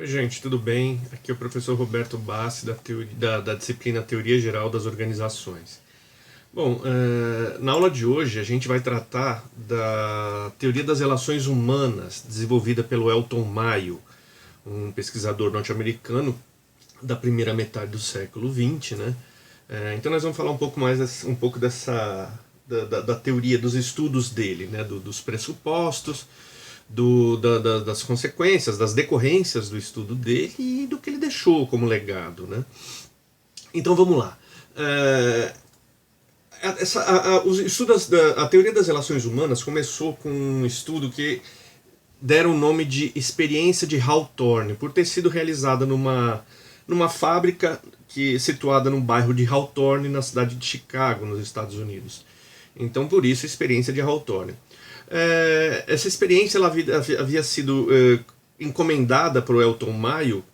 Oi, gente, tudo bem? Aqui é o professor Roberto Bassi, da disciplina Teoria Geral das Organizações. Bom, na aula de hoje a gente vai tratar da teoria das relações humanas, desenvolvida pelo Elton Mayo, um pesquisador norte-americano da primeira metade do século XX, né? Então nós vamos falar um pouco mais um pouco da teoria, dos estudos dele, né? Dos pressupostos, das consequências, das decorrências do estudo dele e do que ele deixou como legado, né? Então vamos lá. Os estudos a teoria das relações humanas começou com um estudo que deram o nome de experiência de Hawthorne, por ter sido realizada numa fábrica situada no bairro de Hawthorne, na cidade de Chicago, nos Estados Unidos. Então, por isso, a experiência de Hawthorne. Essa experiência ela havia sido encomendada para o Elton Mayo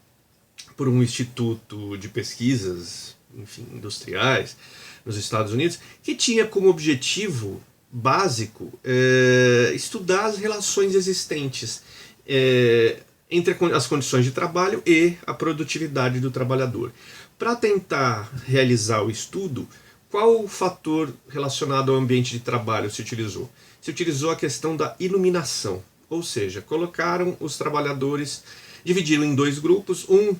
por um instituto de pesquisas, enfim, industriais nos Estados Unidos, que tinha como objetivo básico estudar as relações existentes entre as condições de trabalho e a produtividade do trabalhador. Para tentar realizar o estudo, qual o fator relacionado ao ambiente de trabalho se utilizou? Se utilizou a questão da iluminação, ou seja, colocaram os trabalhadores, dividiram em dois grupos, um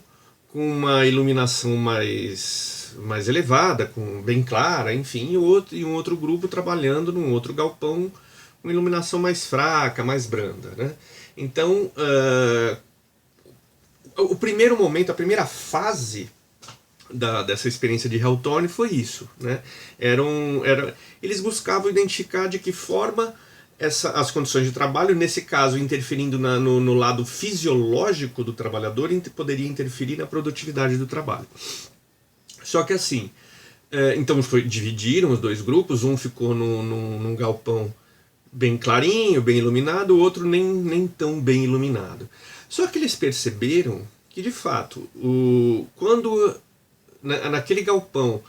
com uma iluminação mais elevada, bem clara, enfim, e um outro grupo trabalhando num outro galpão com iluminação mais fraca, mais branda, né? Então, o primeiro momento, a primeira fase dessa experiência de Hawthorne foi isso, né? Eles buscavam identificar de que forma as condições de trabalho, nesse caso interferindo no lado fisiológico do trabalhador, poderia interferir na produtividade do trabalho. Só que assim, então dividiram os dois grupos, um ficou num galpão bem clarinho, bem iluminado, o outro nem tão bem iluminado. Só que eles perceberam que, de fato, quando naquele galpão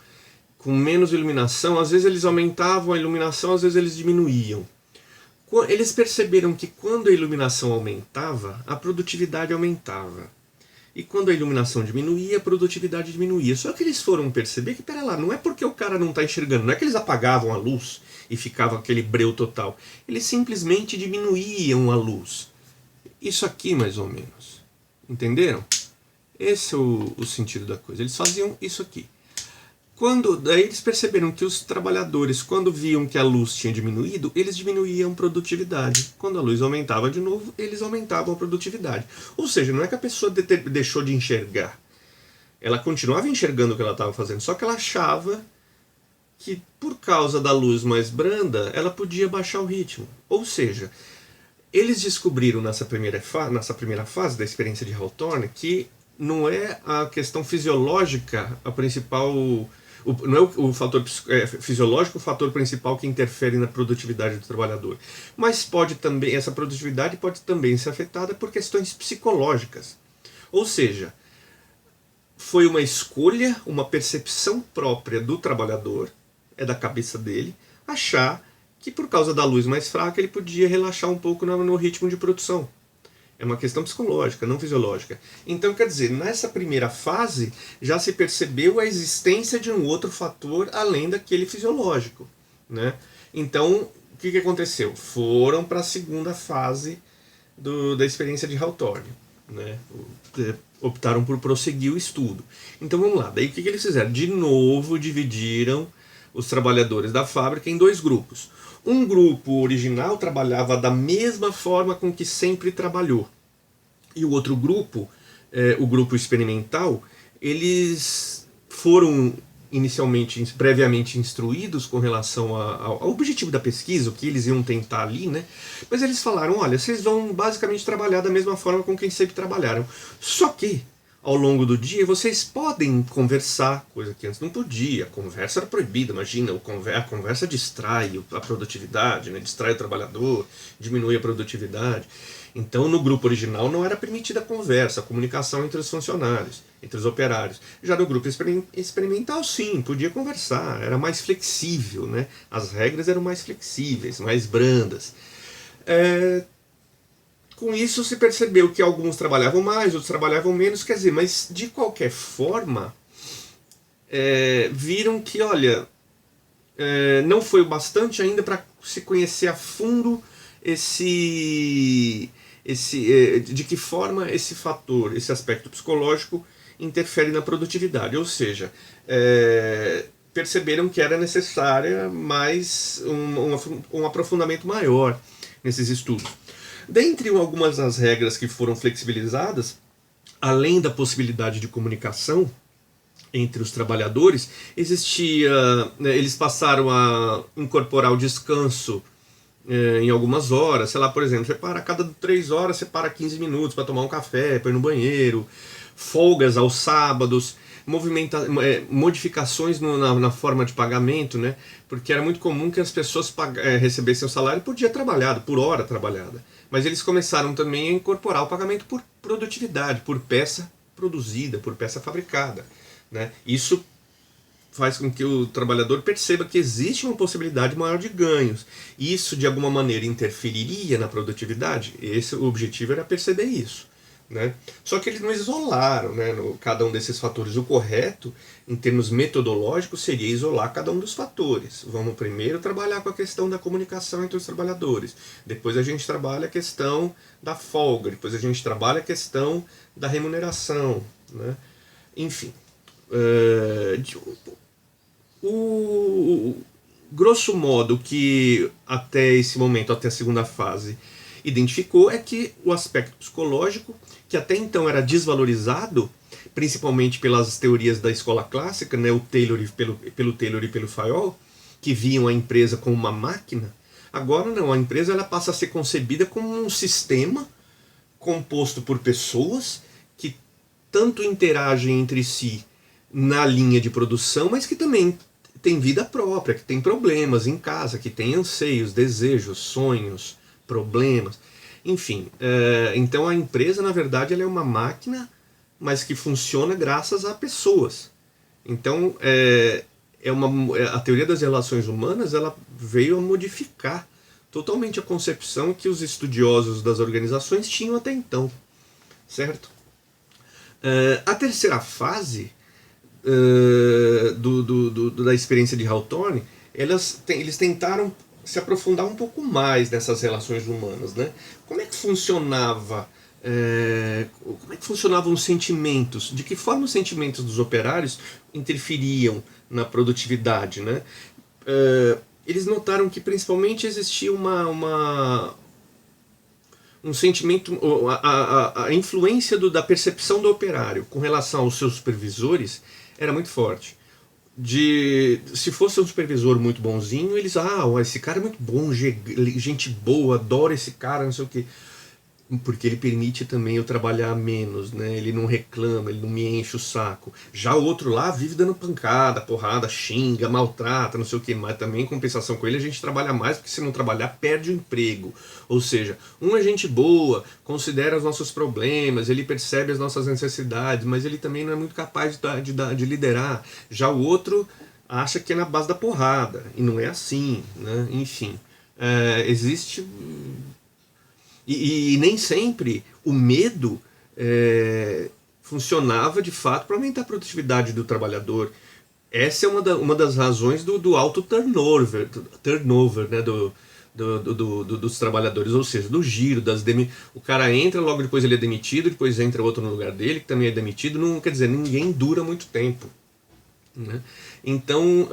com menos iluminação, às vezes eles aumentavam a iluminação, às vezes eles diminuíam. Eles perceberam que quando a iluminação aumentava, a produtividade aumentava. E quando a iluminação diminuía, a produtividade diminuía. Só que eles foram perceber que, pera lá, não é porque o cara não está enxergando, não é que eles apagavam a luz e ficava aquele breu total. Eles simplesmente diminuíam a luz. Isso aqui, mais ou menos. Entenderam? Esse é o sentido da coisa. Eles faziam isso aqui. Daí eles perceberam que os trabalhadores, quando viam que a luz tinha diminuído, eles diminuíam a produtividade. Quando a luz aumentava de novo, eles aumentavam a produtividade. Ou seja, não é que a pessoa deixou de enxergar. Ela continuava enxergando o que ela estava fazendo, só que ela achava que, por causa da luz mais branda, ela podia baixar o ritmo. Ou seja, eles descobriram nessa primeira fase da experiência de Hawthorne que não é a questão fisiológica a principal, não é o fator fisiológico o fator principal que interfere na produtividade do trabalhador, mas essa produtividade pode também ser afetada por questões psicológicas. Ou seja, foi uma escolha, uma percepção própria do trabalhador, é da cabeça dele, achar que por causa da luz mais fraca ele podia relaxar um pouco no ritmo de produção. É uma questão psicológica, não fisiológica. Então, quer dizer, nessa primeira fase já se percebeu a existência de um outro fator além daquele fisiológico, né? Então, o que aconteceu? Foram para a segunda fase da experiência de Hawthorne, né? Optaram por prosseguir o estudo. Então, vamos lá. Daí, o que eles fizeram? De novo, dividiram os trabalhadores da fábrica em dois grupos. Um grupo original trabalhava da mesma forma com que sempre trabalhou. E o outro grupo, o grupo experimental, eles foram previamente instruídos com relação ao objetivo da pesquisa, o que eles iam tentar ali, né? Mas eles falaram, olha, vocês vão basicamente trabalhar da mesma forma com quem sempre trabalharam. Só que, ao longo do dia, vocês podem conversar, coisa que antes não podia. A conversa era proibida, imagina, a conversa distrai a produtividade, né? Distrai o trabalhador, diminui a produtividade. Então, no grupo original não era permitida a conversa, a comunicação entre os funcionários, entre os operários. Já no grupo experimental, sim, podia conversar, era mais flexível, né? As regras eram mais flexíveis, mais brandas. Com isso se percebeu que alguns trabalhavam mais, outros trabalhavam menos, quer dizer, mas de qualquer forma, viram que, olha, não foi o bastante ainda para se conhecer a fundo de que forma esse fator, esse aspecto psicológico interfere na produtividade. Ou seja, perceberam que era necessária mais um aprofundamento maior nesses estudos. Dentre algumas das regras que foram flexibilizadas, além da possibilidade de comunicação entre os trabalhadores, eles passaram a incorporar o descanso em algumas horas. Sei lá, por exemplo, a cada 3 horas você para 15 minutos para tomar um café, para ir no banheiro, folgas aos sábados, modificações na forma de pagamento, né? Porque era muito comum que as pessoas recebessem o salário por dia trabalhado, por hora trabalhada. Mas eles começaram também a incorporar o pagamento por produtividade, por peça produzida, por peça fabricada, né? Isso faz com que o trabalhador perceba que existe uma possibilidade maior de ganhos. Isso, de alguma maneira, interferiria na produtividade? O objetivo era perceber isso, né? Só que eles não isolaram, né, cada um desses fatores. O correto, em termos metodológicos, seria isolar cada um dos fatores. Vamos primeiro trabalhar com a questão da comunicação entre os trabalhadores. Depois a gente trabalha a questão da folga. Depois a gente trabalha a questão da remuneração, né? Enfim. Grosso modo, que até esse momento, até a segunda fase, identificou é que o aspecto psicológico, que até então era desvalorizado, principalmente pelas teorias da escola clássica, né, pelo Taylor e pelo Fayol, que viam a empresa como uma máquina. Agora não, a empresa ela passa a ser concebida como um sistema composto por pessoas que tanto interagem entre si na linha de produção, mas que também tem vida própria, que tem problemas em casa, que tem anseios, desejos, sonhos, problemas. Enfim, então a empresa, na verdade, ela é uma máquina, mas que funciona graças a pessoas. Então, a teoria das relações humanas ela veio a modificar totalmente a concepção que os estudiosos das organizações tinham até então, certo? A terceira fase da experiência de Hawthorne, eles tentaram se aprofundar um pouco mais nessas relações humanas, né? Como é que funcionavam os sentimentos? De que forma os sentimentos dos operários interferiam na produtividade, né? Eles notaram que principalmente existia um sentimento, a influência da percepção do operário com relação aos seus supervisores era muito forte. Se fosse um supervisor muito bonzinho, eles, esse cara é muito bom, gente boa, adoro esse cara, não sei o quê. Porque ele permite também eu trabalhar menos, né? Ele não reclama, ele não me enche o saco. Já o outro lá vive dando pancada, porrada, xinga, maltrata, não sei o que, mas também em compensação com ele a gente trabalha mais, porque se não trabalhar perde o emprego. Ou seja, um é gente boa, considera os nossos problemas, ele percebe as nossas necessidades, mas ele também não é muito capaz de liderar. Já o outro acha que é na base da porrada, e não é assim, né? Enfim, existe... E nem sempre o medo funcionava de fato para aumentar a produtividade do trabalhador. Essa é uma das razões do alto turnover, né, dos trabalhadores, ou seja, do giro, o cara entra, logo depois ele é demitido, depois entra outro no lugar dele, que também é demitido, não quer dizer, ninguém dura muito tempo, né? Então,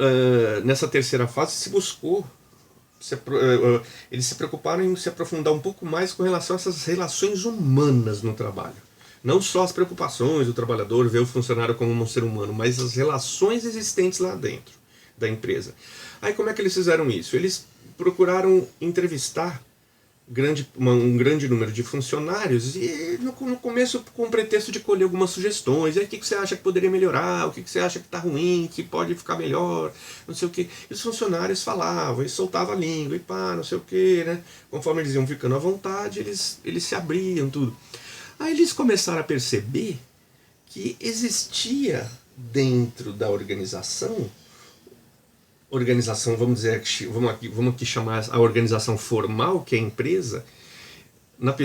nessa terceira fase se buscou, eles se preocuparam em se aprofundar um pouco mais com relação a essas relações humanas no trabalho. Não só as preocupações do trabalhador, ver o funcionário como um ser humano, mas as relações existentes lá dentro da empresa. Aí como é que eles fizeram isso? Eles procuraram entrevistar um grande número de funcionários e no começo com o pretexto de colher algumas sugestões. E aí, o que você acha que poderia melhorar? O que você acha que está ruim? Que pode ficar melhor? Não sei o que. E os funcionários falavam e soltavam a língua e pá, não sei o que, né? Conforme eles iam ficando à vontade, eles se abriam, tudo. Aí eles começaram a perceber que existia dentro da organização, vamos dizer, vamos aqui chamar a organização formal, que é a empresa,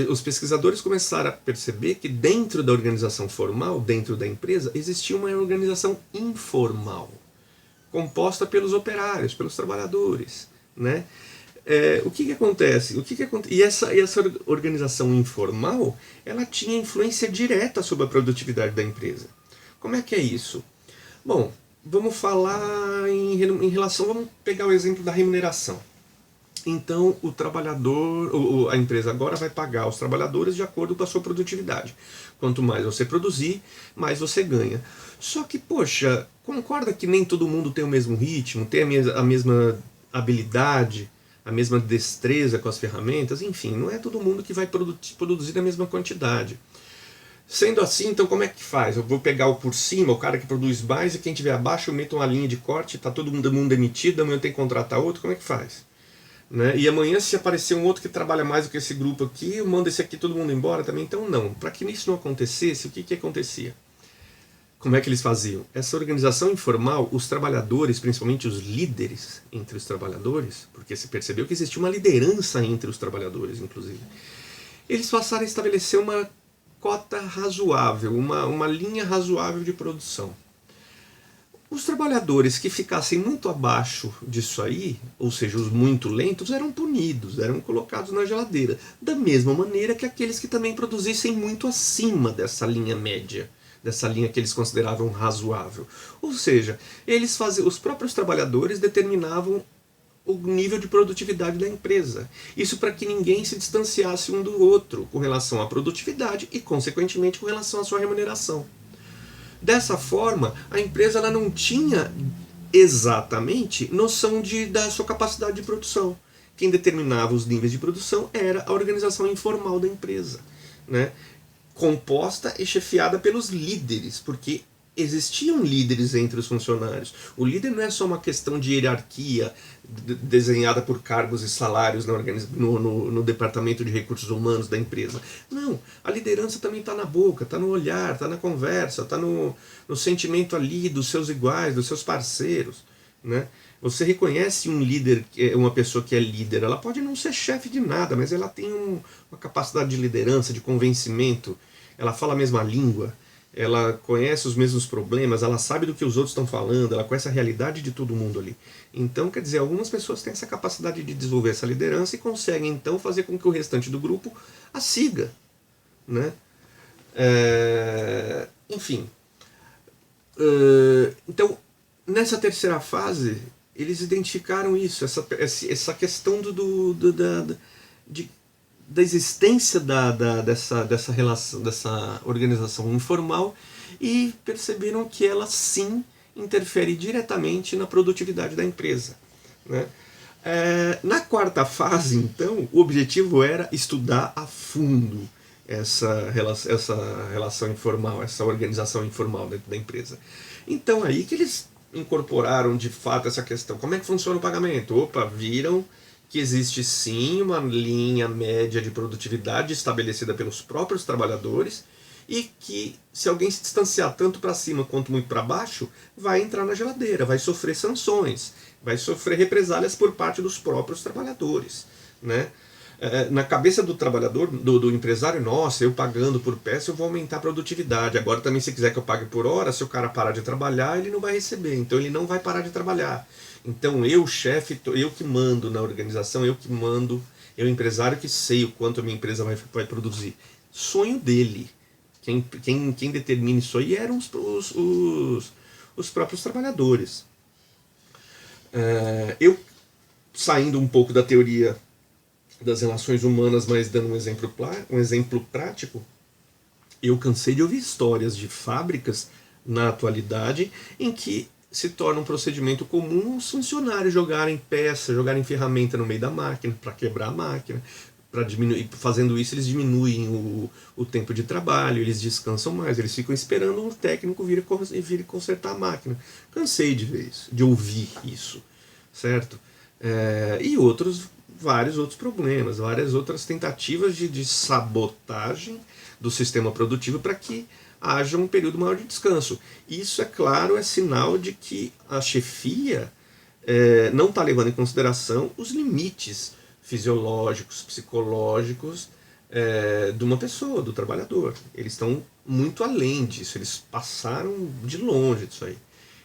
Os pesquisadores começaram a perceber que dentro da organização formal, dentro da empresa, existia uma organização informal, composta pelos operários, pelos trabalhadores, né? O que acontece? E essa organização informal, ela tinha influência direta sobre a produtividade da empresa. Como é que é isso? Bom, vamos falar em relação, vamos pegar o exemplo da remuneração. Então o trabalhador, a empresa agora vai pagar os trabalhadores de acordo com a sua produtividade. Quanto mais você produzir, mais você ganha. Só que, poxa, concorda que nem todo mundo tem o mesmo ritmo, tem a mesma habilidade, a mesma destreza com as ferramentas? Enfim, não é todo mundo que vai produzir a mesma quantidade. Sendo assim, então como é que faz? Eu vou pegar o por cima, o cara que produz mais, e quem tiver abaixo eu meto uma linha de corte, tá todo mundo demitido, amanhã eu tenho que contratar outro, como é que faz? Né? E amanhã, se aparecer um outro que trabalha mais do que esse grupo aqui, eu mando esse aqui todo mundo embora também. Então, não. Para que isso não acontecesse, o que acontecia? Como é que eles faziam? Essa organização informal, os trabalhadores, principalmente os líderes entre os trabalhadores, porque se percebeu que existia uma liderança entre os trabalhadores, inclusive, eles passaram a estabelecer uma cota razoável, uma linha razoável de produção. Os trabalhadores que ficassem muito abaixo disso aí, ou seja, os muito lentos, eram punidos, eram colocados na geladeira. Da mesma maneira que aqueles que também produzissem muito acima dessa linha média, dessa linha que eles consideravam razoável. Ou seja, os próprios trabalhadores determinavam o nível de produtividade da empresa. Isso para que ninguém se distanciasse um do outro com relação à produtividade e, consequentemente, com relação à sua remuneração. Dessa forma, a empresa ela não tinha exatamente noção da sua capacidade de produção. Quem determinava os níveis de produção era a organização informal da empresa, né? Composta e chefiada pelos líderes, porque existiam líderes entre os funcionários. O líder não é só uma questão de hierarquia desenhada por cargos e salários no departamento de recursos humanos da empresa. Não, a liderança também está na boca, está no olhar, está na conversa, está no sentimento ali dos seus iguais, dos seus parceiros, né? Você reconhece um líder, uma pessoa que é líder, ela pode não ser chefe de nada, mas ela tem uma capacidade de liderança, de convencimento, ela fala a mesma língua, ela conhece os mesmos problemas, ela sabe do que os outros estão falando, ela conhece a realidade de todo mundo ali. Então, quer dizer, algumas pessoas têm essa capacidade de desenvolver essa liderança e conseguem, então, fazer com que o restante do grupo a siga, né? Enfim. Então, nessa terceira fase, eles identificaram isso, essa questão da existência dessa relação, dessa organização informal, e perceberam que ela sim interfere diretamente na produtividade da empresa, né? Na quarta fase, então, o objetivo era estudar a fundo essa relação informal, essa organização informal dentro da empresa. Então aí que eles incorporaram de fato essa questão. Como é que funciona o pagamento? Opa, viram que existe sim uma linha média de produtividade estabelecida pelos próprios trabalhadores, e que se alguém se distanciar tanto para cima quanto muito para baixo, vai entrar na geladeira, vai sofrer sanções, vai sofrer represálias por parte dos próprios trabalhadores, né? Na cabeça do trabalhador, do empresário, nossa, eu pagando por peça eu vou aumentar a produtividade. Agora também, se quiser que eu pague por hora, se o cara parar de trabalhar, ele não vai receber, então ele não vai parar de trabalhar. Então eu, chefe, eu que mando na organização, eu que mando, eu empresário que sei o quanto a minha empresa vai produzir. Sonho dele. Quem determina isso aí eram os próprios trabalhadores. Eu, saindo um pouco da teoria das relações humanas, mas dando um exemplo prático, eu cansei de ouvir histórias de fábricas na atualidade em que se torna um procedimento comum os funcionários jogarem peça, jogarem ferramenta no meio da máquina para quebrar a máquina. Fazendo isso, eles diminuem o tempo de trabalho, eles descansam mais, eles ficam esperando o técnico vir consertar a máquina. Cansei de ver isso, de ouvir isso, certo? E vários outros problemas, várias outras tentativas de sabotagem do sistema produtivo para que haja um período maior de descanso. Isso, é claro, é sinal de que a chefia não está levando em consideração os limites fisiológicos, psicológicos de uma pessoa, do trabalhador. Eles estão muito além disso, eles passaram de longe disso aí.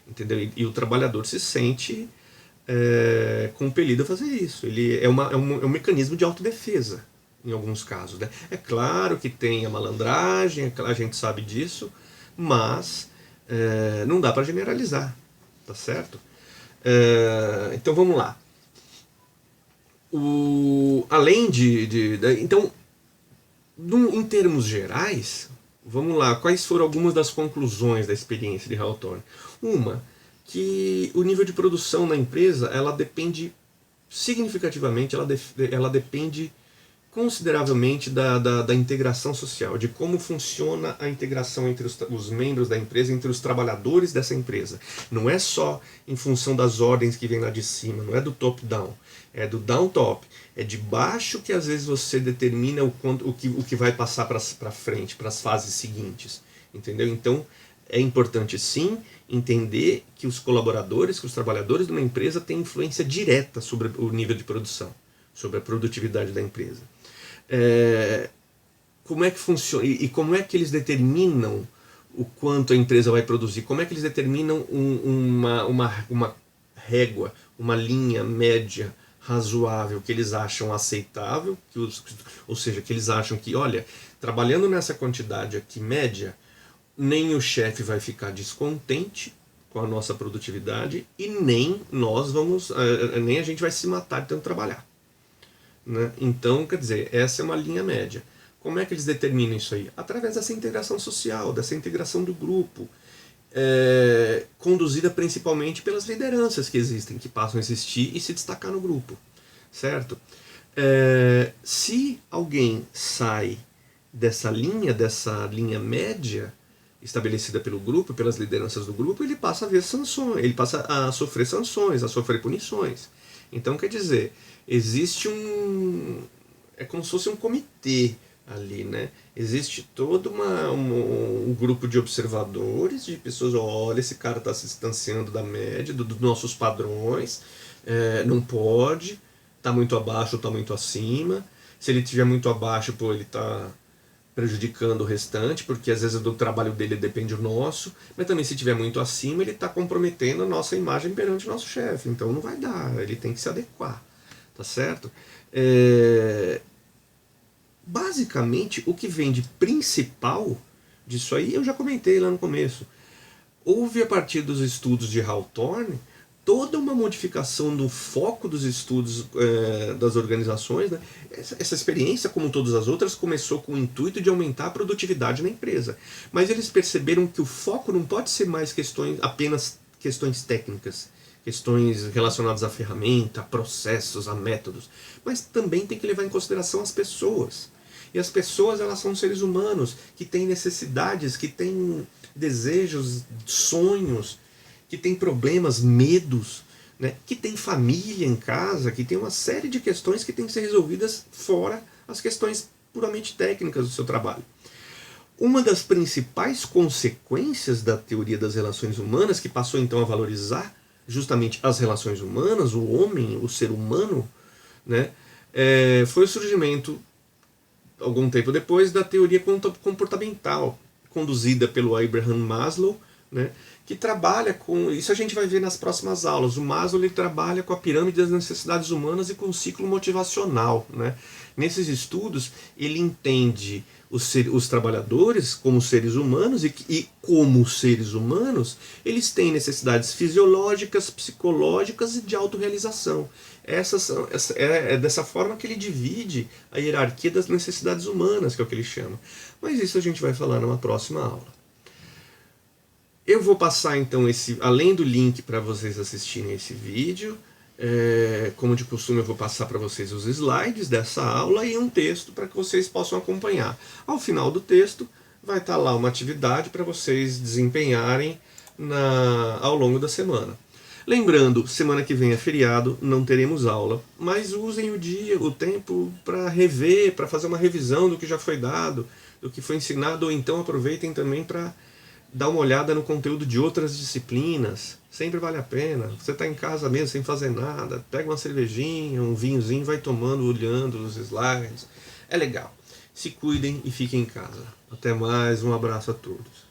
Entendeu? E o trabalhador se sente compelido a fazer isso. Ele é um mecanismo de autodefesa, em alguns casos. Né? É claro que tem a malandragem, a gente sabe disso, mas não dá para generalizar, tá certo? Então vamos lá. Além então, em termos gerais, vamos lá, quais foram algumas das conclusões da experiência de Hawthorne? Uma, que o nível de produção na empresa, ela depende significativamente, ela depende consideravelmente da integração social, de como funciona a integração entre os membros da empresa, entre os trabalhadores dessa empresa. Não é só em função das ordens que vem lá de cima, não é do top-down, é do down-top. É de baixo que às vezes você determina o que vai passar para frente, para as fases seguintes. Entendeu? Então, é importante sim entender que os colaboradores, que os trabalhadores de uma empresa têm influência direta sobre o nível de produção, sobre a produtividade da empresa. Como é que funciona e como é que eles determinam o quanto a empresa vai produzir? Como é que eles determinam uma régua, uma linha média razoável que eles acham aceitável, ou seja, que eles acham que, olha, trabalhando nessa quantidade aqui média, nem o chefe vai ficar descontente com a nossa produtividade e nem nem a gente vai se matar de tanto trabalhar. Né? Então, quer dizer, essa é uma linha média. Como é que eles determinam isso aí? Através dessa integração social, dessa integração do grupo, conduzida principalmente pelas lideranças que existem, que passam a existir e se destacar no grupo, certo? Se alguém sai dessa linha média estabelecida pelo grupo, pelas lideranças do grupo, ele passa a ver sanções, ele passa a sofrer sanções, a sofrer punições. Então, quer dizer, existe é como se fosse um comitê ali, né? Existe todo um grupo de observadores, de pessoas, olha, esse cara está se distanciando da média, dos nossos padrões, não pode, está muito abaixo ou está muito acima. Se ele estiver muito abaixo, pô, ele está prejudicando o restante, porque às vezes do trabalho dele depende do nosso, mas também se estiver muito acima, ele está comprometendo a nossa imagem perante o nosso chefe, então não vai dar, ele tem que se adequar, tá certo? Basicamente, o que vem de principal disso aí, eu já comentei lá no começo, houve a partir dos estudos de Hawthorne toda uma modificação do foco dos estudos das organizações. Né? Essa experiência, como todas as outras, começou com o intuito de aumentar a produtividade na empresa. Mas eles perceberam que o foco não pode ser mais apenas questões técnicas, questões relacionadas à ferramenta, a processos, a métodos, mas também tem que levar em consideração as pessoas. E as pessoas, elas são seres humanos que têm necessidades, que têm desejos, sonhos, que tem problemas, medos, né? Que tem família em casa, que tem uma série de questões que têm que ser resolvidas fora as questões puramente técnicas do seu trabalho. Uma das principais consequências da teoria das relações humanas, que passou então a valorizar justamente as relações humanas, o homem, o ser humano, né? Foi o surgimento, algum tempo depois, da teoria comportamental, conduzida pelo Abraham Maslow, né? Que trabalha com, isso a gente vai ver nas próximas aulas, o Maslow ele trabalha com a pirâmide das necessidades humanas e com o ciclo motivacional. Né? Nesses estudos, ele entende os trabalhadores como seres humanos e como seres humanos, eles têm necessidades fisiológicas, psicológicas e de autorrealização. É dessa forma que ele divide a hierarquia das necessidades humanas, que é o que ele chama. Mas isso a gente vai falar numa próxima aula. Eu vou passar então além do link para vocês assistirem esse vídeo, como de costume eu vou passar para vocês os slides dessa aula e um texto para que vocês possam acompanhar. Ao final do texto vai estar lá uma atividade para vocês desempenharem ao longo da semana. Lembrando, semana que vem é feriado, não teremos aula, mas usem o tempo para rever, para fazer uma revisão do que já foi dado, do que foi ensinado, ou então aproveitem também para dar uma olhada no conteúdo de outras disciplinas, sempre vale a pena. Você está em casa mesmo sem fazer nada, pega uma cervejinha, um vinhozinho, vai tomando, olhando os slides, é legal. Se cuidem e fiquem em casa. Até mais, um abraço a todos.